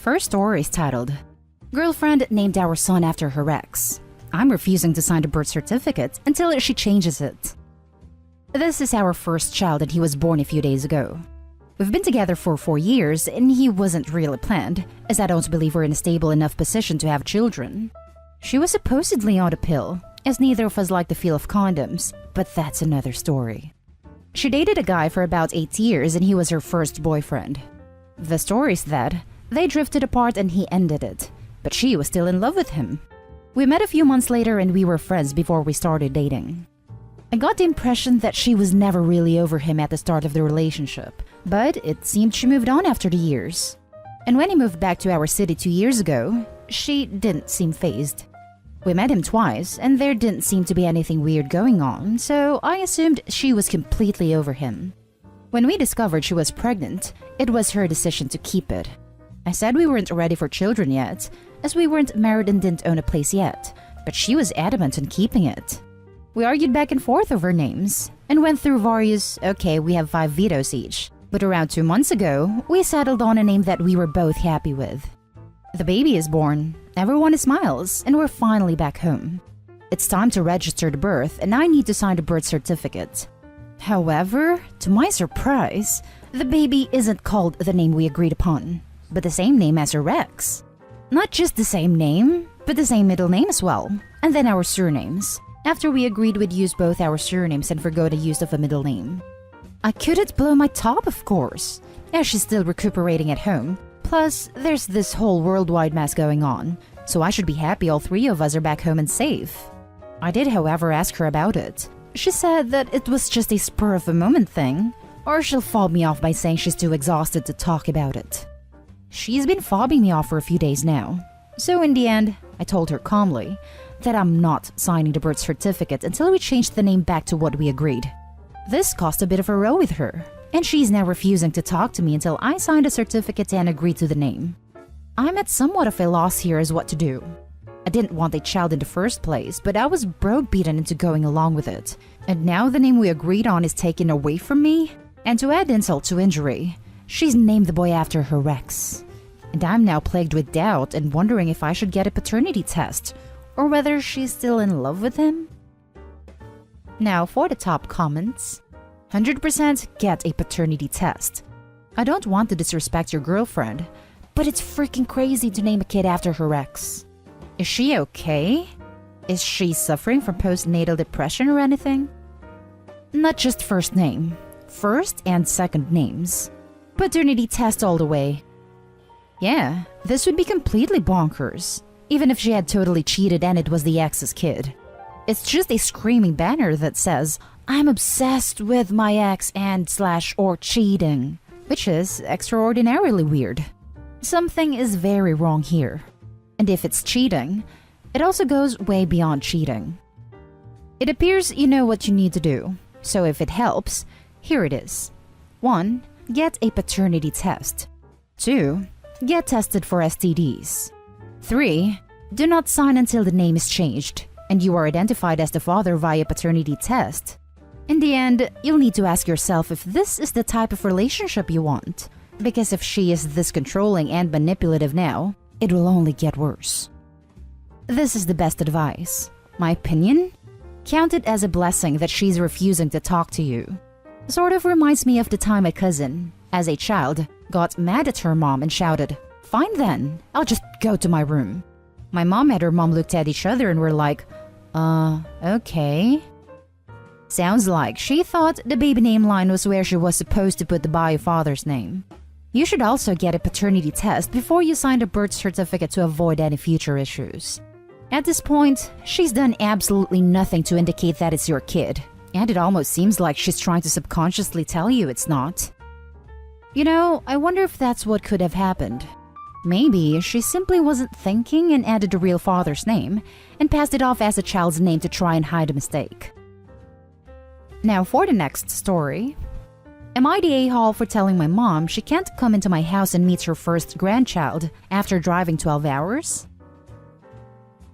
First story is titled, Girlfriend named our son after her ex. I'm refusing to sign the birth certificate until she changes it. This is our first child and he was born a few days ago. We've been together for 4 years and he wasn't really planned, as I don't believe we're in a stable enough position to have children. She was supposedly on a pill, as neither of us like the feel of condoms, but that's another story. She dated a guy for about 8 years and he was her first boyfriend. The story is that they drifted apart and he ended it, but she was still in love with him. We met a few months later and we were friends before we started dating. I got the impression that she was never really over him at the start of the relationship, but it seemed she moved on after the years. And when he moved back to our city 2 years ago, she didn't seem fazed. We met him twice and there didn't seem to be anything weird going on, so I assumed she was completely over him. When we discovered she was pregnant, it was her decision to keep it. I said we weren't ready for children yet, as we weren't married and didn't own a place yet, but she was adamant on keeping it. We argued back and forth over names, and went through various, okay, we have 5 vetoes each, but around 2 months ago, we settled on a name that we were both happy with. The baby is born, everyone smiles, and we're finally back home. It's time to register the birth, and I need to sign the birth certificate. However, to my surprise, the baby isn't called the name we agreed upon, but the same name as her ex. Not just the same name, but the same middle name as well, and then our surnames, after we agreed we'd use both our surnames and forgo the use of a middle name. I couldn't blow my top, of course, as she's still recuperating at home, plus there's this whole worldwide mess going on, so I should be happy all 3 of us are back home and safe. I did, however, ask her about it. She said that it was just a spur-of-the-moment thing, or she'll fob me off by saying she's too exhausted to talk about it. She's been fobbing me off for a few days now, so in the end, I told her calmly that I'm not signing the birth certificate until we change the name back to what we agreed. This caused a bit of a row with her, and she's now refusing to talk to me until I sign the certificate and agree to the name. I'm at somewhat of a loss here as what to do. I didn't want a child in the first place, but I was browbeaten into going along with it. And now the name we agreed on is taken away from me? And to add insult to injury, she's named the boy after her ex. And I'm now plagued with doubt and wondering if I should get a paternity test, or whether she's still in love with him. Now for the top comments. 100% get a paternity test. I don't want to disrespect your girlfriend, but it's freaking crazy to name a kid after her ex. Is she okay? Is she suffering from postnatal depression or anything? Not just first name, first and second names. Paternity test all the way. Yeah, this would be completely bonkers, even if she had totally cheated and it was the ex's kid. It's just a screaming banner that says, I'm obsessed with my ex and / or cheating, which is extraordinarily weird. Something is very wrong here. And if it's cheating, it also goes way beyond cheating. It appears you know what you need to do, so if it helps, here it is. 1. Get a paternity test. 2. Get tested for STDs. 3. Do not sign until the name is changed, and you are identified as the father via paternity test. In the end, you'll need to ask yourself if this is the type of relationship you want, because if she is this controlling and manipulative now, it will only get worse. This is the best advice. My opinion? Count it as a blessing that she's refusing to talk to you. Sort of reminds me of the time my cousin, as a child, got mad at her mom and shouted, "Fine then, I'll just go to my room." My mom and her mom looked at each other and were like, okay. Sounds like she thought the baby name line was where she was supposed to put the bio father's name. You should also get a paternity test before you sign the birth certificate to avoid any future issues. At this point, she's done absolutely nothing to indicate that it's your kid, and it almost seems like she's trying to subconsciously tell you it's not. You know, I wonder if that's what could have happened. Maybe she simply wasn't thinking and added the real father's name and passed it off as a child's name to try and hide a mistake. Now for the next story. Am I the a-hole for telling my mom she can't come into my house and meet her first grandchild after driving 12 hours?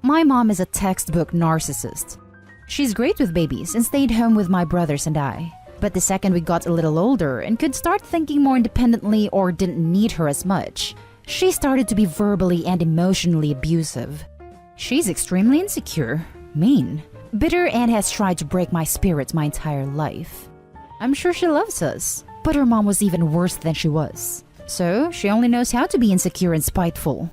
My mom is a textbook narcissist. She's great with babies and stayed home with my brothers and I. But the second we got a little older and could start thinking more independently or didn't need her as much, she started to be verbally and emotionally abusive. She's extremely insecure, mean, bitter, and has tried to break my spirit my entire life. I'm sure she loves us, but her mom was even worse than she was. So she only knows how to be insecure and spiteful.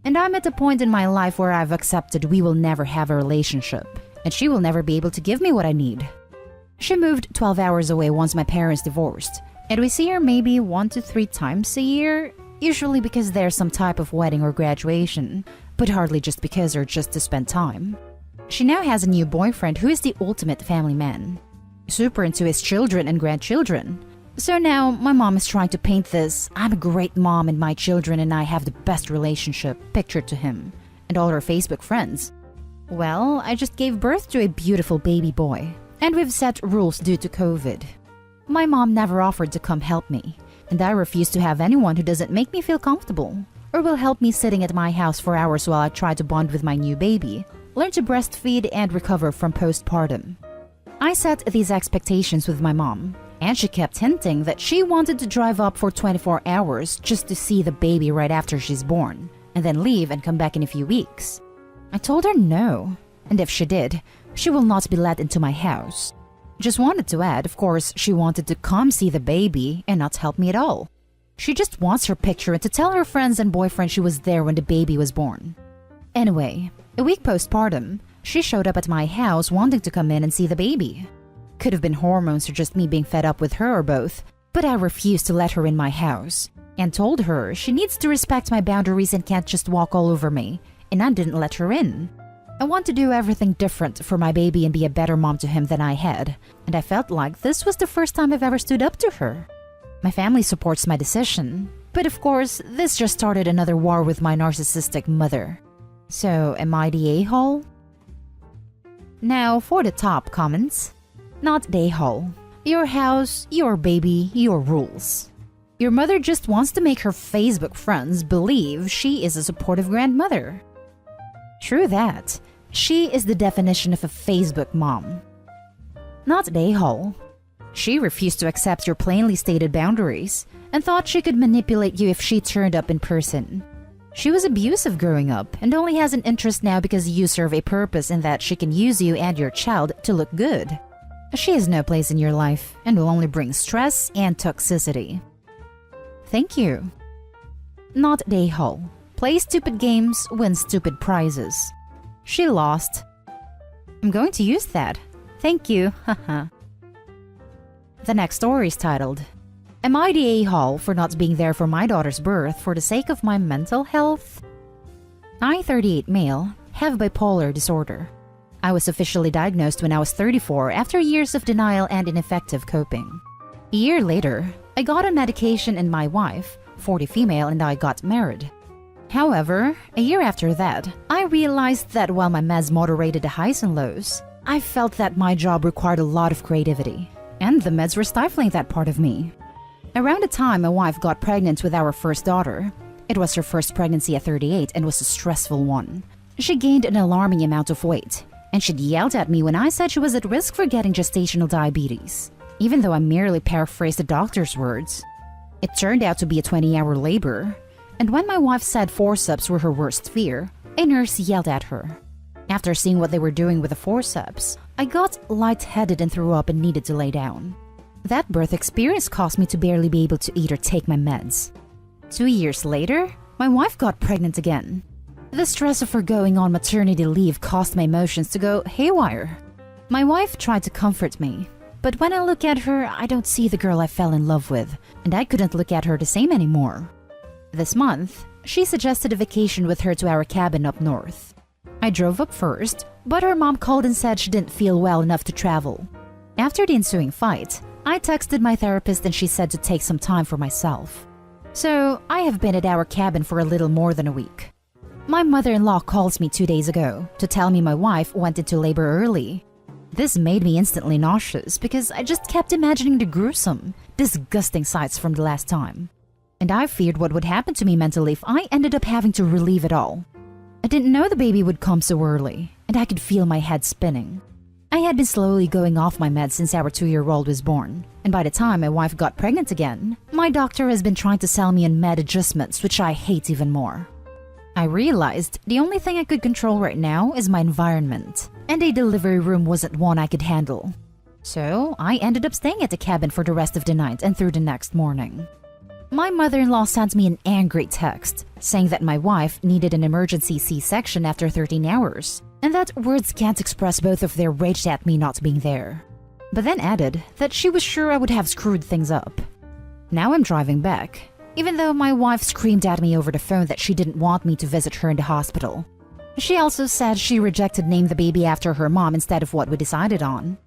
And I'm at a point in my life where I've accepted we will never have a relationship, and she will never be able to give me what I need. She moved 12 hours away once my parents divorced, and we see her maybe 1 to 3 times a year, usually because there's some type of wedding or graduation, but hardly just because or just to spend time. She now has a new boyfriend who is the ultimate family man, super into his children and grandchildren. So now my mom is trying to paint this "I'm a great mom and my children and I have the best relationship" picture to him and all her Facebook friends. Well, I just gave birth to a beautiful baby boy, and we've set rules due to COVID. My mom never offered to come help me, and I refuse to have anyone who doesn't make me feel comfortable or will help me sitting at my house for hours while I try to bond with my new baby, learn to breastfeed, and recover from postpartum. I set these expectations with my mom, and she kept hinting that she wanted to drive up for 24 hours just to see the baby right after she's born, and then leave and come back in a few weeks. I told her no, and if she did, she will not be let into my house. Just wanted to add, of course, she wanted to come see the baby and not help me at all. She just wants her picture and to tell her friends and boyfriend she was there when the baby was born. Anyway, a week postpartum, she showed up at my house wanting to come in and see the baby. Could have been hormones or just me being fed up with her or both, but I refused to let her in my house and told her she needs to respect my boundaries and can't just walk all over me, and I didn't let her in. I want to do everything different for my baby and be a better mom to him than I had, and I felt like this was the first time I've ever stood up to her. My family supports my decision, but of course, this just started another war with my narcissistic mother. So, am I the a-hole? Now, for the top comments. Not the a-hole. Your house, your baby, your rules. Your mother just wants to make her Facebook friends believe she is a supportive grandmother. True that. She is the definition of a Facebook mom. Not the a-hole. She refused to accept your plainly stated boundaries and thought she could manipulate you if she turned up in person. She was abusive growing up and only has an interest now because you serve a purpose in that she can use you and your child to look good. She has no place in your life and will only bring stress and toxicity. Thank you. Not the a-hole. Play stupid games, win stupid prizes. She lost. I'm going to use that. Thank you, haha. The next story is titled, Am I the a-hole for not being there for my daughter's birth for the sake of my mental health? I, 38 male, have bipolar disorder. I was officially diagnosed when I was 34 after years of denial and ineffective coping. A year later, I got on medication and my wife, 40 female, and I got married. However, a year after that, I realized that while my meds moderated the highs and lows, I felt that my job required a lot of creativity, and the meds were stifling that part of me. Around the time my wife got pregnant with our first daughter, it was her first pregnancy at 38 and was a stressful one. She gained an alarming amount of weight, and she'd yelled at me when I said she was at risk for getting gestational diabetes, even though I merely paraphrased the doctor's words. It turned out to be a 20-hour labor, and when my wife said forceps were her worst fear, a nurse yelled at her. After seeing what they were doing with the forceps, I got lightheaded and threw up and needed to lay down. That birth experience caused me to barely be able to eat or take my meds. 2 years later, my wife got pregnant again. The stress of her going on maternity leave caused my emotions to go haywire. My wife tried to comfort me, but when I look at her, I don't see the girl I fell in love with, and I couldn't look at her the same anymore. This month, she suggested a vacation with her to our cabin up north. I drove up first, but her mom called and said she didn't feel well enough to travel. After the ensuing fight, I texted my therapist and she said to take some time for myself. So, I have been at our cabin for a little more than a week. My mother-in-law calls me 2 days ago to tell me my wife went into labor early. This made me instantly nauseous because I just kept imagining the gruesome, disgusting sights from the last time. And I feared what would happen to me mentally if I ended up having to relieve it all. I didn't know the baby would come so early, and I could feel my head spinning. I had been slowly going off my meds since our 2-year-old was born, And by the time my wife got pregnant again, my doctor has been trying to sell me on med adjustments, which I hate even more. I realized the only thing I could control right now is my environment, and a delivery room wasn't one I could handle. So I ended up staying at the cabin for the rest of the night and through the next morning. My mother-in-law sent me an angry text saying that my wife needed an emergency C-section after 13 hours, and that words can't express both of their rage at me not being there. But then added that she was sure I would have screwed things up. Now I'm driving back, even though my wife screamed at me over the phone that she didn't want me to visit her in the hospital. She also said she rejected naming the baby after her mom instead of what we decided on.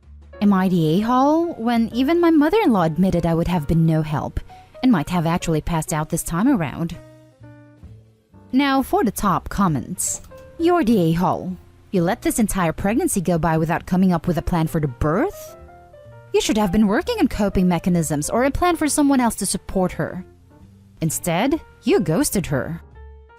Am I the a-hole when even my mother-in-law admitted I would have been no help and might have actually passed out this time around? Now for the top comments. You're the a-hole. You let this entire pregnancy go by without coming up with a plan for the birth? You should have been working on coping mechanisms or a plan for someone else to support her. Instead, you ghosted her.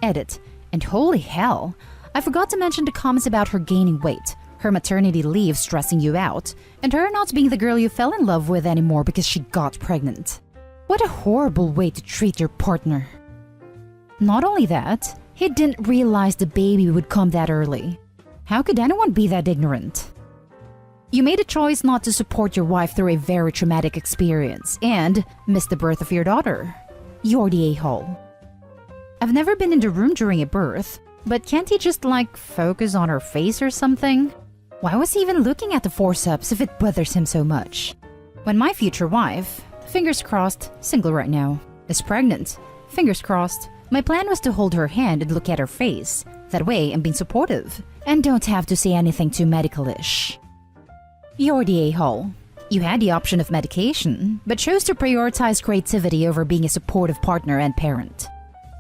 Edit. And holy hell, I forgot to mention the comments about her gaining weight, her maternity leave stressing you out, and her not being the girl you fell in love with anymore because she got pregnant. What a horrible way to treat your partner. Not only that, he didn't realize the baby would come that early. How could anyone be that ignorant? You made a choice not to support your wife through a very traumatic experience and missed the birth of your daughter. You're the a-hole. I've never been in the room during a birth, but can't he just focus on her face or something? Why was he even looking at the forceps if it bothers him so much? When my future wife, fingers crossed, single right now, is pregnant, fingers crossed, my plan was to hold her hand and look at her face. That way I'm being supportive and don't have to say anything too medical-ish. You're the a-hole. You had the option of medication, but chose to prioritize creativity over being a supportive partner and parent.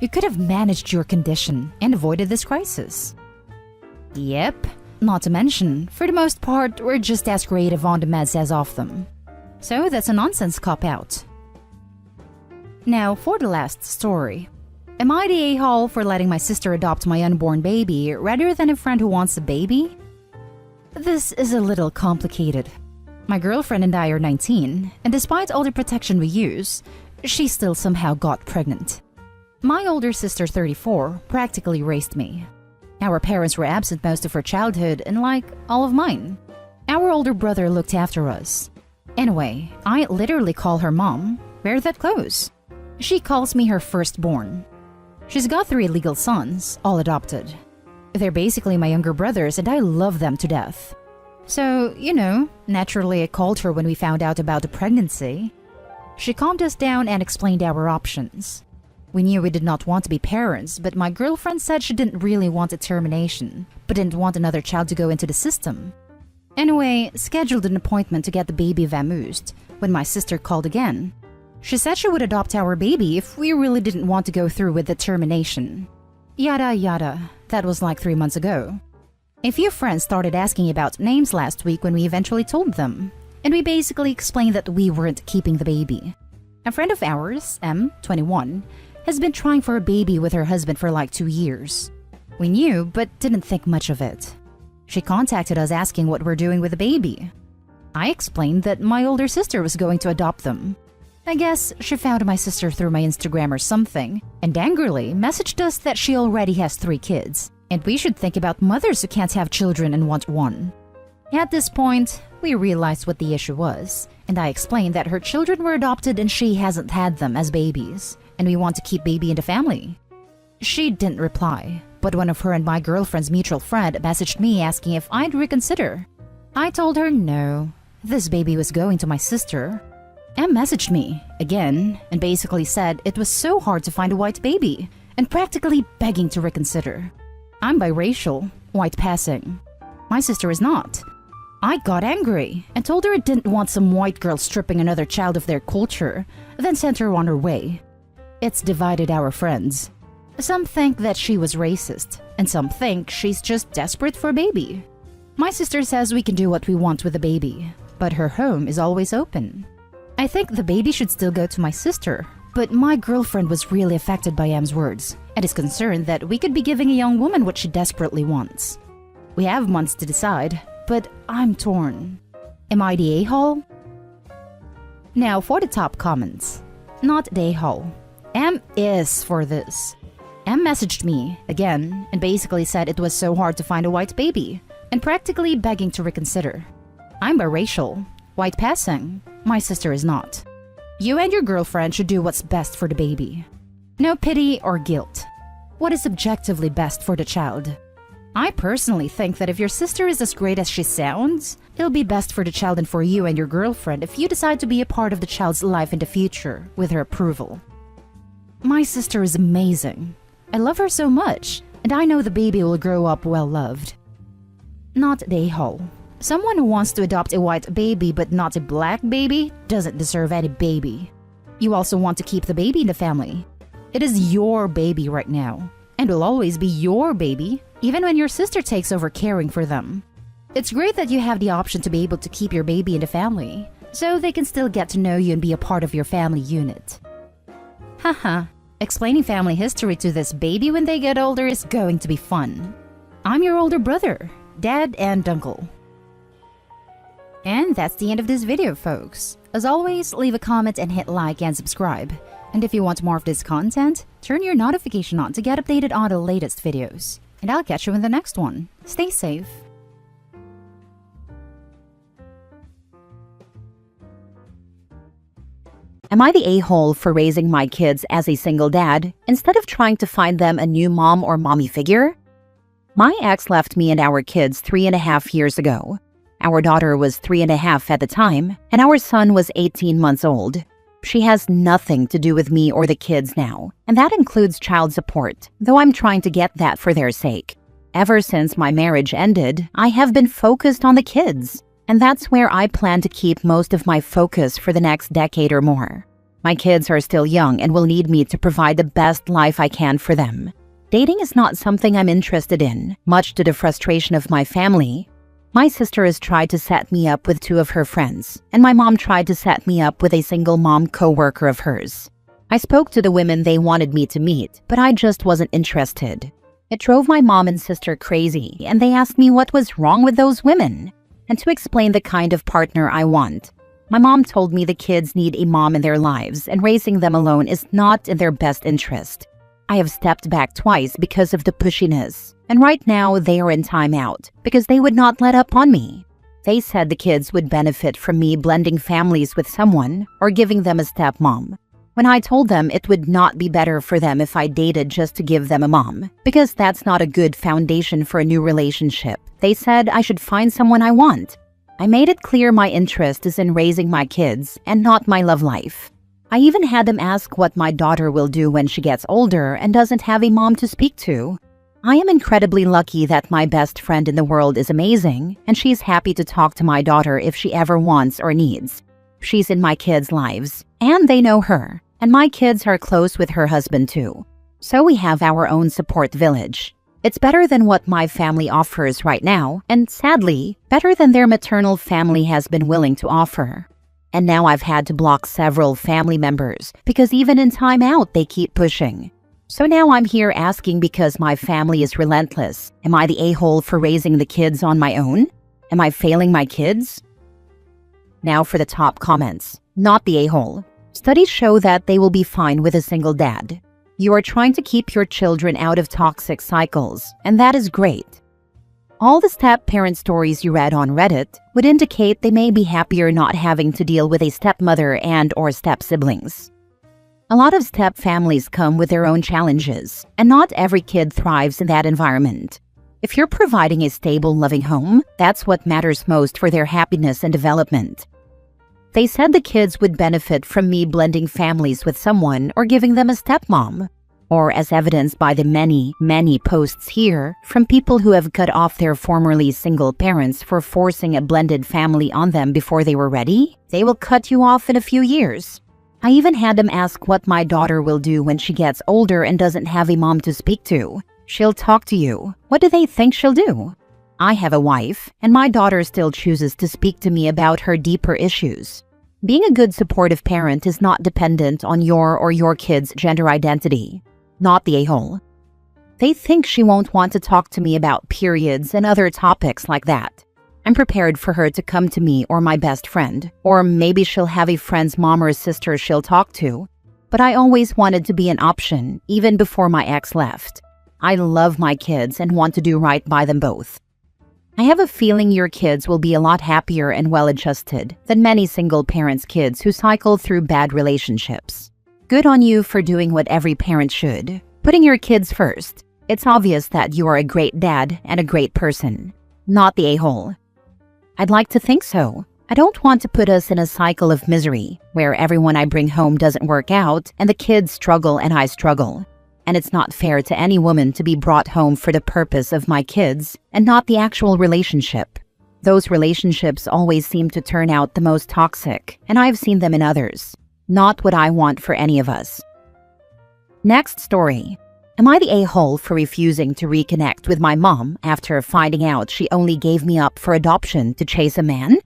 You could have managed your condition and avoided this crisis. Yep, not to mention, for the most part, we're just as creative on the meds as off them. So that's a nonsense cop-out. Now for the last story. Am I the a-hole for letting my sister adopt my unborn baby rather than a friend who wants a baby? This is a little complicated. My girlfriend and I are 19, and despite all the protection we use, she still somehow got pregnant. My older sister, 34, practically raised me. Our parents were absent most of her childhood, and all of mine. Our older brother looked after us. Anyway, I literally call her mom. We're that close. She calls me her firstborn. She's got 3 legal sons, all adopted. They're basically my younger brothers and I love them to death. So, naturally I called her when we found out about the pregnancy. She calmed us down and explained our options. We knew we did not want to be parents, but my girlfriend said she didn't really want a termination, but didn't want another child to go into the system. Anyway, scheduled an appointment to get the baby vamoosed when my sister called again. She said she would adopt our baby if we really didn't want to go through with the termination. Yada yada. That was 3 months ago. A few friends started asking about names last week when we eventually told them, and we basically explained that we weren't keeping the baby. A friend of ours, M, 21, has been trying for a baby with her husband for 2 years. We knew, but didn't think much of it. She contacted us asking what we're doing with the baby. I explained that my older sister was going to adopt them. I guess she found my sister through my Instagram or something, and angrily messaged us that she already has 3 kids, and we should think about mothers who can't have children and want one. At this point, we realized what the issue was, and I explained that her children were adopted and she hasn't had them as babies, and we want to keep baby in the family. She didn't reply, but one of her and my girlfriend's mutual friend messaged me asking if I'd reconsider. I told her no, this baby was going to my sister. Em messaged me, again, and basically said it was so hard to find a white baby, and practically begging to reconsider. I'm biracial, white passing. My sister is not. I got angry, and told her I didn't want some white girl stripping another child of their culture, then sent her on her way. It's divided our friends. Some think that she was racist, and some think she's just desperate for a baby. My sister says we can do what we want with the baby, but her home is always open. I think the baby should still go to my sister, but my girlfriend was really affected by Em's words and is concerned that we could be giving a young woman what she desperately wants. We have months to decide, but I'm torn. Am I the a-hole? Now for the top comments. Not the a-hole. M is for this. M messaged me, again, and basically said it was so hard to find a white baby, and practically begging to reconsider. I'm biracial, white passing. My sister is not. You and your girlfriend should do what's best for the baby. No pity or guilt. What is objectively best for the child? I personally think that if your sister is as great as she sounds, it'll be best for the child and for you and your girlfriend if you decide to be a part of the child's life in the future with her approval. My sister is amazing. I love her so much, and I know the baby will grow up well loved. Not the a-hole. Someone who wants to adopt a white baby but not a black baby doesn't deserve any baby. You also want to keep the baby in the family. It is your baby right now, and will always be your baby, even when your sister takes over caring for them. It's great that you have the option to be able to keep your baby in the family, so they can still get to know you and be a part of your family unit. Haha, explaining family history to this baby when they get older is going to be fun. I'm your older brother, dad and uncle. And that's the end of this video, folks. As always, leave a comment and hit like and subscribe. And if you want more of this content, turn your notification on to get updated on the latest videos. And I'll catch you in the next one. Stay safe. Am I the a-hole for raising my kids as a single dad instead of trying to find them a new mom or mommy figure? My ex left me and our kids 3.5 years ago. Our daughter was 3.5 at the time, and our son was 18 months old. She has nothing to do with me or the kids now, and that includes child support, though I'm trying to get that for their sake. Ever since my marriage ended, I have been focused on the kids, and that's where I plan to keep most of my focus for the next decade or more. My kids are still young and will need me to provide the best life I can for them. Dating is not something I'm interested in, much to the frustration of my family. My sister has tried to set me up with 2 of her friends, and my mom tried to set me up with a single mom co-worker of hers. I spoke to the women they wanted me to meet, but I just wasn't interested. It drove my mom and sister crazy, and they asked me what was wrong with those women, and to explain the kind of partner I want. My mom told me the kids need a mom in their lives, and raising them alone is not in their best interest. I have stepped back twice because of the pushiness, and right now they are in timeout because they would not let up on me. They said the kids would benefit from me blending families with someone or giving them a stepmom. When I told them it would not be better for them if I dated just to give them a mom, because that's not a good foundation for a new relationship, they said I should find someone I want. I made it clear my interest is in raising my kids and not my love life. I even had them ask what my daughter will do when she gets older and doesn't have a mom to speak to. I am incredibly lucky that my best friend in the world is amazing, and she's happy to talk to my daughter if she ever wants or needs. She's in my kids' lives, and they know her, and my kids are close with her husband too. So we have our own support village. It's better than what my family offers right now, and sadly, better than their maternal family has been willing to offer. And now I've had to block several family members because even in timeout they keep pushing. So now I'm here asking because my family is relentless. Am I the a-hole for raising the kids on my own? Am I failing my kids? Now for the top comments. Not the a-hole. Studies show that they will be fine with a single dad. You are trying to keep your children out of toxic cycles, and that is great. All the step-parent stories you read on Reddit would indicate they may be happier not having to deal with a stepmother and/or step-siblings. A lot of step-families come with their own challenges, and not every kid thrives in that environment. If you're providing a stable, loving home, that's what matters most for their happiness and development. They said the kids would benefit from me blending families with someone or giving them a stepmom. Or as evidenced by the many posts here from people who have cut off their formerly single parents for forcing a blended family on them before they were ready, they will cut you off in a few years. I even had them ask what my daughter will do when she gets older and doesn't have a mom to speak to. She'll talk to you. What do they think she'll do? I have a wife, and my daughter still chooses to speak to me about her deeper issues. Being a good supportive parent is not dependent on your or your kid's gender identity. Not the a-hole. They think she won't want to talk to me about periods and other topics like that. I'm prepared for her to come to me or my best friend, or maybe she'll have a friend's mom or sister she'll talk to. But I always wanted to be an option, even before my ex left. I love my kids and want to do right by them both. I have a feeling your kids will be a lot happier and well-adjusted than many single parents' kids who cycle through bad relationships. Good on you for doing what every parent should, putting your kids first. It's obvious that you are a great dad and a great person, not the a-hole. I'd like to think so. I don't want to put us in a cycle of misery where everyone I bring home doesn't work out and the kids struggle and I struggle. And it's not fair to any woman to be brought home for the purpose of my kids and not the actual relationship. Those relationships always seem to turn out the most toxic, and I've seen them in others. Not what I want for any of us. Next story. Am I the a-hole for refusing to reconnect with my mom after finding out she only gave me up for adoption to chase a man?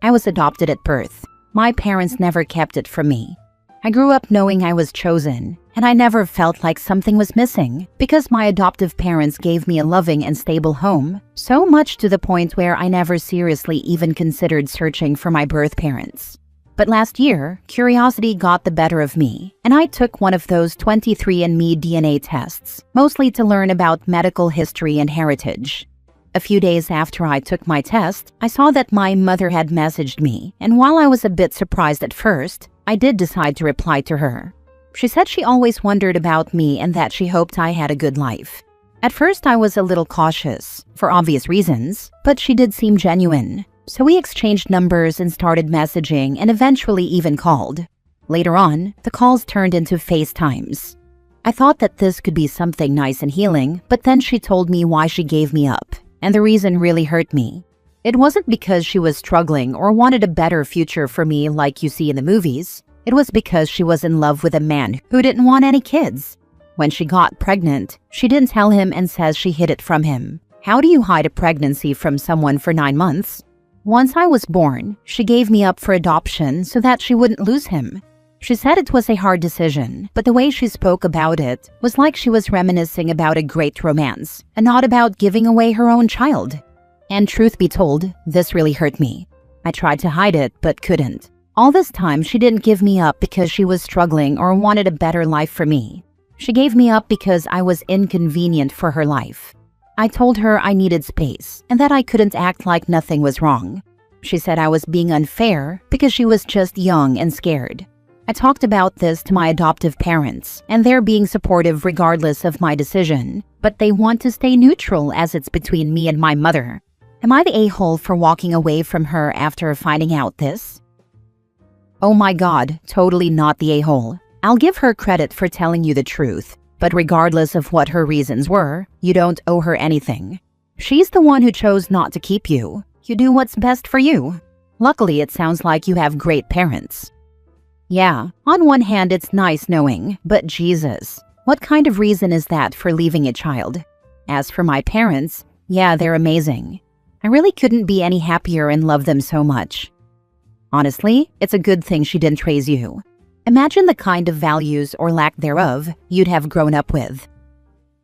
I was adopted at birth. My parents never kept it from me. I grew up knowing I was chosen, and I never felt like something was missing because my adoptive parents gave me a loving and stable home, so much to the point where I never seriously even considered searching for my birth parents. But last year, curiosity got the better of me, and I took one of those 23andMe DNA tests, mostly to learn about medical history and heritage. A few days after I took my test, I saw that my mother had messaged me, and while I was a bit surprised at first, I did decide to reply to her. She said she always wondered about me and that she hoped I had a good life. At first, I was a little cautious, for obvious reasons, but she did seem genuine. So we exchanged numbers and started messaging and eventually even called. Later on, the calls turned into FaceTimes. I thought that this could be something nice and healing, but then she told me why she gave me up, and the reason really hurt me. It wasn't because she was struggling or wanted a better future for me like you see in the movies. It was because she was in love with a man who didn't want any kids. When she got pregnant, she didn't tell him and says she hid it from him. How do you hide a pregnancy from someone for 9 months? Once I was born, she gave me up for adoption so that she wouldn't lose him. She said it was a hard decision, but the way she spoke about it was like she was reminiscing about a great romance and not about giving away her own child. And truth be told, this really hurt me. I tried to hide it, but couldn't. All this time, she didn't give me up because she was struggling or wanted a better life for me. She gave me up because I was inconvenient for her life. I told her I needed space and that I couldn't act like nothing was wrong. She said I was being unfair because she was just young and scared. I talked about this to my adoptive parents, and they're being supportive regardless of my decision, but they want to stay neutral as it's between me and my mother. Am I the a-hole for walking away from her after finding out this? Oh my God, totally not the a-hole. I'll give her credit for telling you the truth, but regardless of what her reasons were, you don't owe her anything. She's the one who chose not to keep you. You do what's best for you. Luckily, it sounds like you have great parents. Yeah, on one hand, it's nice knowing, but Jesus, what kind of reason is that for leaving a child? As for my parents, yeah, they're amazing. I really couldn't be any happier and love them so much. Honestly, it's a good thing she didn't raise you. Imagine the kind of values or lack thereof you'd have grown up with.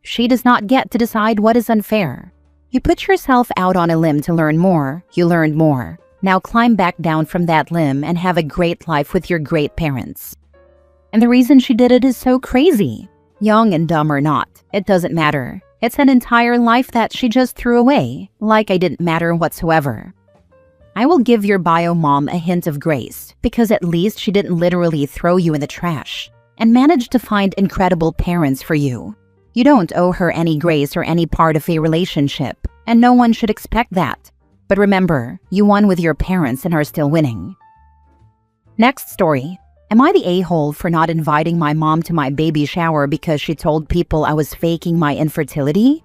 She does not get to decide what is unfair. You put yourself out on a limb to learn more, you learned more. Now climb back down from that limb and have a great life with your great parents. And the reason she did it is so crazy. Young and dumb or not, it doesn't matter. It's an entire life that she just threw away, like I didn't matter whatsoever. I will give your bio mom a hint of grace, because at least she didn't literally throw you in the trash, and managed to find incredible parents for you. You don't owe her any grace or any part of a relationship, and no one should expect that. But remember, you won with your parents and are still winning. Next story. Am I the a-hole for not inviting my mom to my baby shower because she told people I was faking my infertility?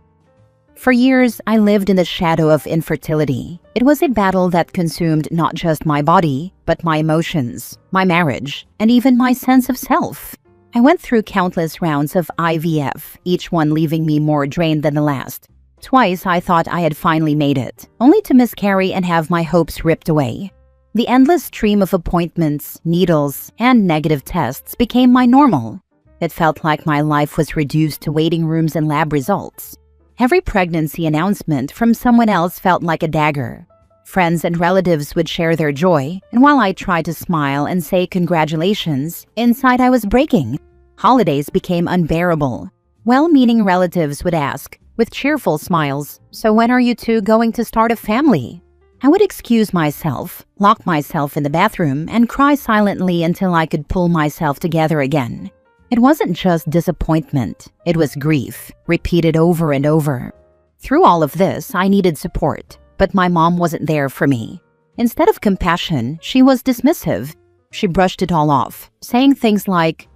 For years, I lived in the shadow of infertility. It was a battle that consumed not just my body, but my emotions, my marriage, and even my sense of self. I went through countless rounds of IVF, each one leaving me more drained than the last. Twice, I thought I had finally made it, only to miscarry and have my hopes ripped away. The endless stream of appointments, needles, and negative tests became my normal. It felt like my life was reduced to waiting rooms and lab results. Every pregnancy announcement from someone else felt like a dagger. Friends and relatives would share their joy, and while I tried to smile and say congratulations, inside I was breaking. Holidays became unbearable. Well-meaning relatives would ask, with cheerful smiles, "So when are you two going to start a family?" I would excuse myself, lock myself in the bathroom, and cry silently until I could pull myself together again. It wasn't just disappointment, it was grief, repeated over and over. Through all of this, I needed support, but my mom wasn't there for me. Instead of compassion, she was dismissive. She brushed it all off, saying things like,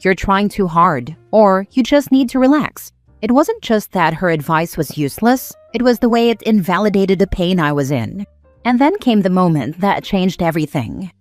"You're trying too hard," or "You just need to relax." It wasn't just that her advice was useless, it was the way it invalidated the pain I was in. And then came the moment that changed everything.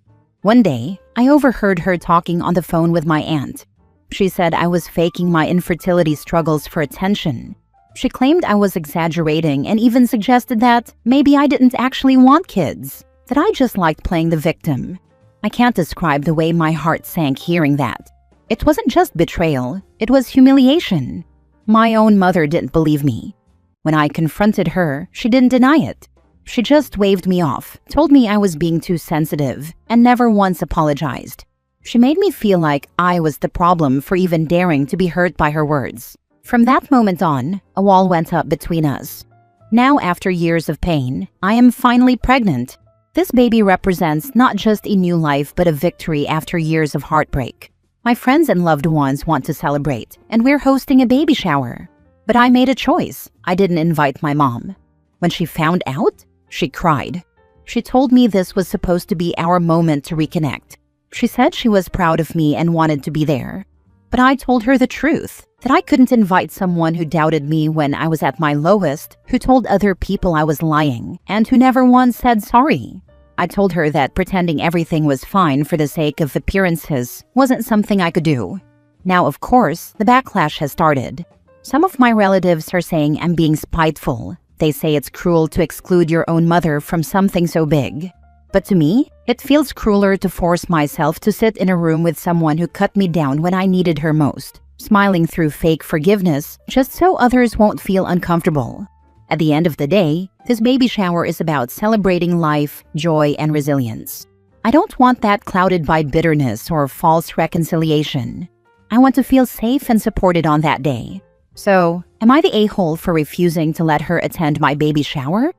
One day, I overheard her talking on the phone with my aunt. She said I was faking my infertility struggles for attention. She claimed I was exaggerating and even suggested that maybe I didn't actually want kids, that I just liked playing the victim. I can't describe the way my heart sank hearing that. It wasn't just betrayal, it was humiliation. My own mother didn't believe me. When I confronted her, she didn't deny it. She just waved me off, told me I was being too sensitive, and never once apologized. She made me feel like I was the problem for even daring to be hurt by her words. From that moment on, a wall went up between us. Now, after years of pain, I am finally pregnant. This baby represents not just a new life but a victory after years of heartbreak. My friends and loved ones want to celebrate, and we're hosting a baby shower. But I made a choice. I didn't invite my mom. When she found out, she cried. She told me this was supposed to be our moment to reconnect. She said she was proud of me and wanted to be there. But I told her the truth, that I couldn't invite someone who doubted me when I was at my lowest, who told other people I was lying, and who never once said sorry. I told her that pretending everything was fine for the sake of appearances wasn't something I could do. Now, of course, the backlash has started. Some of my relatives are saying I'm being spiteful. They say it's cruel to exclude your own mother from something so big. But to me, it feels crueler to force myself to sit in a room with someone who cut me down when I needed her most, smiling through fake forgiveness just so others won't feel uncomfortable. At the end of the day, this baby shower is about celebrating life, joy, and resilience. I don't want that clouded by bitterness or false reconciliation. I want to feel safe and supported on that day. So, am I the a-hole for refusing to let her attend my baby shower?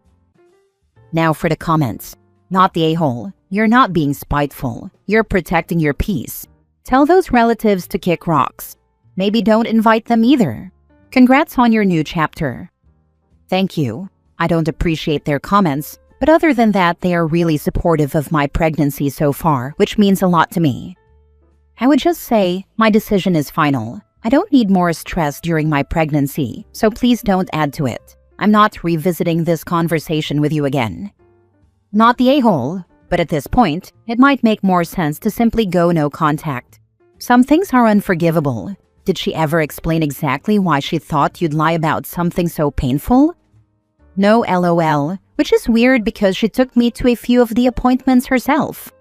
Now for the comments. Not the a-hole. You're not being spiteful. You're protecting your peace. Tell those relatives to kick rocks. Maybe don't invite them either. Congrats on your new chapter. Thank you. I don't appreciate their comments, but other than that, they are really supportive of my pregnancy so far, which means a lot to me. I would just say, my decision is final. I don't need more stress during my pregnancy, so please don't add to it. I'm not revisiting this conversation with you again. Not the a-hole, but at this point, it might make more sense to simply go no contact. Some things are unforgivable. Did she ever explain exactly why she thought you'd lie about something so painful? No LOL, which is weird because she took me to a few of the appointments herself.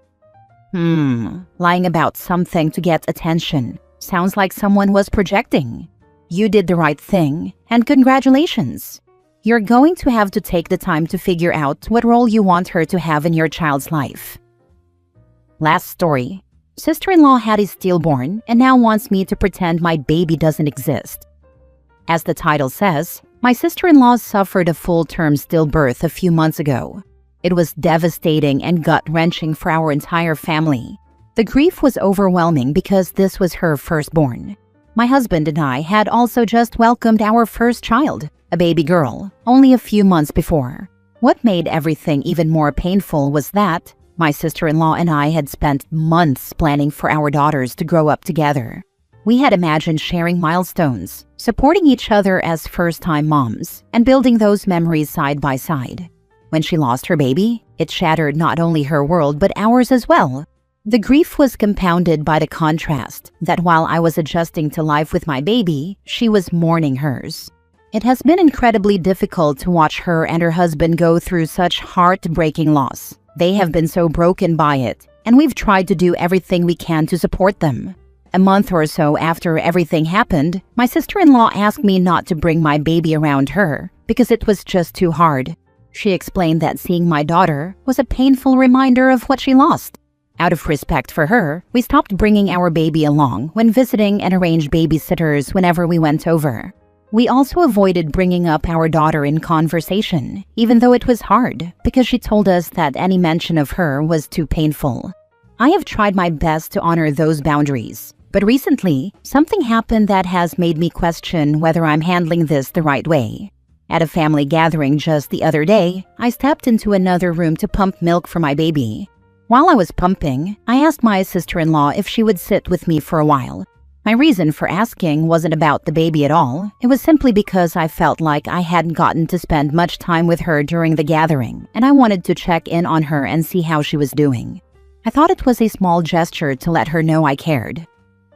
Lying about something to get attention. Sounds like someone was projecting. You did the right thing, and congratulations. You're going to have to take the time to figure out what role you want her to have in your child's life. Last story. Sister-in-law had a stillborn and now wants me to pretend my baby doesn't exist. As the title says, my sister-in-law suffered a full-term stillbirth a few months ago. It was devastating and gut-wrenching for our entire family. The grief was overwhelming because this was her firstborn. My husband and I had also just welcomed our first child, a baby girl, only a few months before. What made everything even more painful was that my sister-in-law and I had spent months planning for our daughters to grow up together. We had imagined sharing milestones, supporting each other as first-time moms, and building those memories side by side. When she lost her baby, it shattered not only her world but ours as well. The grief was compounded by the contrast that while I was adjusting to life with my baby, she was mourning hers. It has been incredibly difficult to watch her and her husband go through such heartbreaking loss. They have been so broken by it, and we've tried to do everything we can to support them. A month or so after everything happened, my sister-in-law asked me not to bring my baby around her because it was just too hard. She explained that seeing my daughter was a painful reminder of what she lost. Out of respect for her, we stopped bringing our baby along when visiting and arranged babysitters whenever we went over. We also avoided bringing up our daughter in conversation, even though it was hard, because she told us that any mention of her was too painful. I have tried my best to honor those boundaries, but recently, something happened that has made me question whether I'm handling this the right way. At a family gathering just the other day, I stepped into another room to pump milk for my baby. While I was pumping, I asked my sister-in-law if she would sit with me for a while. My reason for asking wasn't about the baby at all. It was simply because I felt like I hadn't gotten to spend much time with her during the gathering, and I wanted to check in on her and see how she was doing. I thought it was a small gesture to let her know I cared.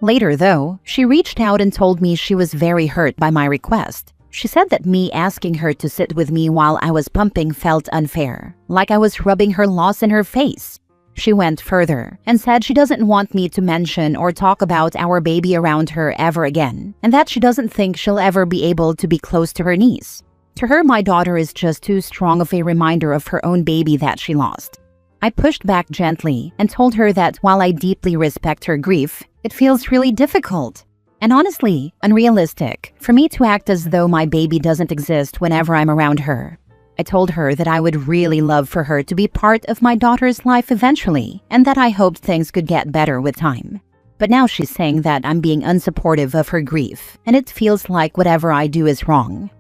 Later, though, she reached out and told me she was very hurt by my request. She said that me asking her to sit with me while I was pumping felt unfair, like I was rubbing her loss in her face. She went further and said she doesn't want me to mention or talk about our baby around her ever again, and that she doesn't think she'll ever be able to be close to her niece. To her, my daughter is just too strong of a reminder of her own baby that she lost. I pushed back gently and told her that while I deeply respect her grief, it feels really difficult and honestly unrealistic for me to act as though my baby doesn't exist whenever I'm around her. I told her that I would really love for her to be part of my daughter's life eventually, and that I hoped things could get better with time. But now she's saying that I'm being unsupportive of her grief, and it feels like whatever I do is wrong.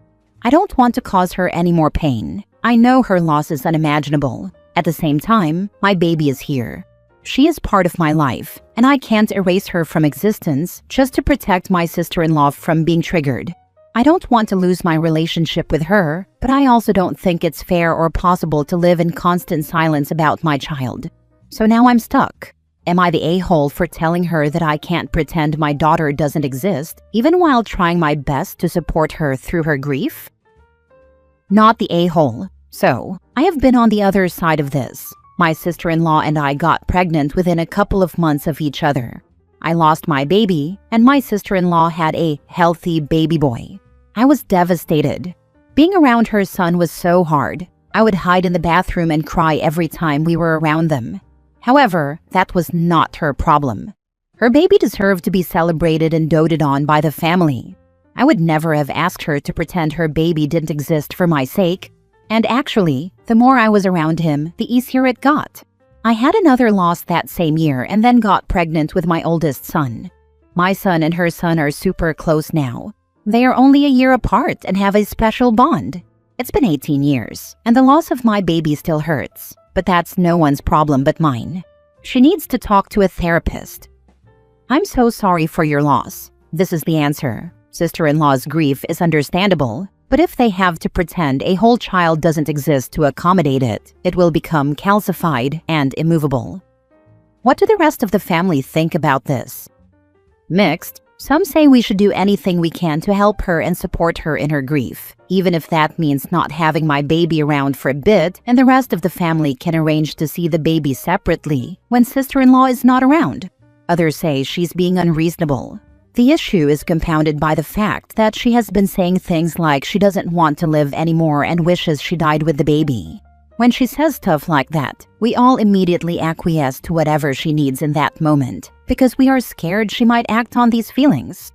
I don't want to cause her any more pain. I know her loss is unimaginable. At the same time, my baby is here. She is part of my life, and I can't erase her from existence just to protect my sister-in-law from being triggered. I don't want to lose my relationship with her, but I also don't think it's fair or possible to live in constant silence about my child. So now I'm stuck. Am I the a-hole for telling her that I can't pretend my daughter doesn't exist, even while trying my best to support her through her grief? Not the a-hole. So, I have been on the other side of this. My sister-in-law and I got pregnant within a couple of months of each other. I lost my baby, and my sister-in-law had a healthy baby boy. I was devastated. Being around her son was so hard. I would hide in the bathroom and cry every time we were around them. However, that was not her problem. Her baby deserved to be celebrated and doted on by the family. I would never have asked her to pretend her baby didn't exist for my sake. And actually, the more I was around him, the easier it got. I had another loss that same year and then got pregnant with my oldest son. My son and her son are super close now. They are only a year apart and have a special bond. It's been 18 years, and the loss of my baby still hurts. But that's no one's problem but mine. She needs to talk to a therapist. I'm so sorry for your loss. This is the answer. Sister-in-law's grief is understandable, but if they have to pretend a whole child doesn't exist to accommodate it, it will become calcified and immovable. What do the rest of the family think about this? Mixed. Some say we should do anything we can to help her and support her in her grief, even if that means not having my baby around for a bit, and the rest of the family can arrange to see the baby separately when sister-in-law is not around. Others say she's being unreasonable. The issue is compounded by the fact that she has been saying things like she doesn't want to live anymore and wishes she died with the baby. When she says stuff like that, we all immediately acquiesce to whatever she needs in that moment, because we are scared she might act on these feelings.